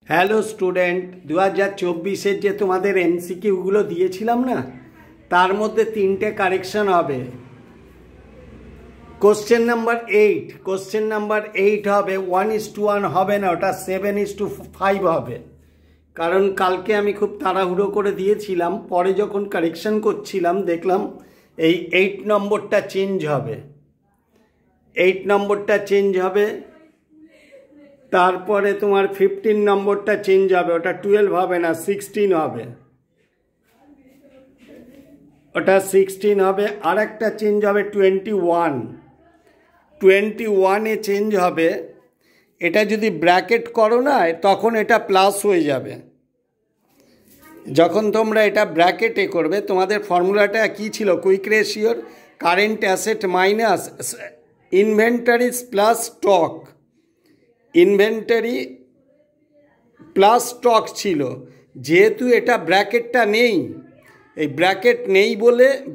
Hello student, 2024-এর যে তোমাদের এমসিকিউগুলো দিয়েছিলাম না, তার মধ্যে 3টে কারেকশন হবে। কোশ্চেন নাম্বার 8 হবে 1:1 হবে না, ওটা 7:5 হবে। কারণ কালকে আমি খুব তাড়াহুড়ো করে দিয়েছিলাম, পরে যখন কারেকশন করছিলাম দেখলাম এই 8 নম্বরটা চেঞ্জ হবে। তারপরে তোমার 15 নম্বরটা চেঞ্জ হবে, ওটা 12 হবে না, 16 হবে। ওটা 16 হবে। আর একটা চেঞ্জ হবে 21-এ চেঞ্জ হবে। এটা যদি ব্র্যাকেট করো না, তখন এটা প্লাস হয়ে যাবে। যখন তোমরা এটা ব্র্যাকেটে করবে, তোমাদের ফর্মুলাটা কি ছিল? কুইক রেশিওর current asset minus inventories plus stock. Inventory plus stock ছিল। যেহেতু এটা ব্র্যাকেটটা নেই, এই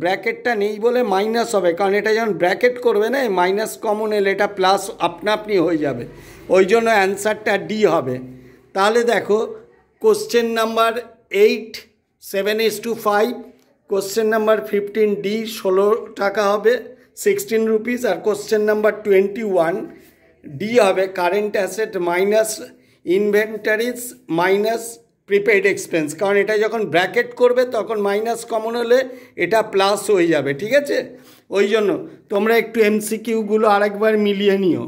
ব্র্যাকেটটা নেই বলে মাইনাস হবে। কারণ এটা যখন ব্র্যাকেট করবে না, এই মাইনাস কমন এলে এটা প্লাস আপনা হয়ে যাবে। ওই জন্য অ্যান্সারটা ডি হবে। তাহলে দেখো, question number 8 7:5, question number 15 D 16 টাকা হবে, 16 রুপিস। আর কোশ্চেন নাম্বার 21 ডি হবে current asset minus inventories minus prepaid expense. কারণ এটা যখন ব্র্যাকেট করবে তখন মাইনাস কমন হলে এটা প্লাস হয়ে যাবে, ঠিক আছে? ওই জন্য তোমরা একটু এমসিকিউগুলো আরেকবার মিলিয়ে নিও,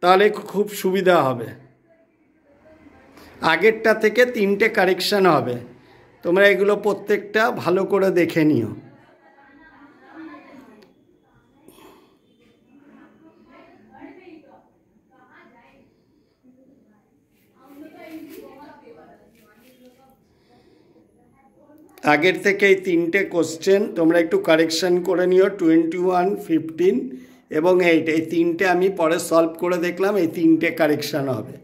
তাহলে খুব সুবিধা হবে। আগেরটা থেকে 3টে কারেকশান হবে, তোমরা এগুলো প্রত্যেকটা ভালো করে দেখে নিও। আগের থেকে এই 3টে কোশ্চেন তোমরা একটু কারেকশান করে নিও। 21, 15 এবং 8, এই 3টে আমি পরে সলভ করে দেখলাম, এই 3টে কারেকশান হবে।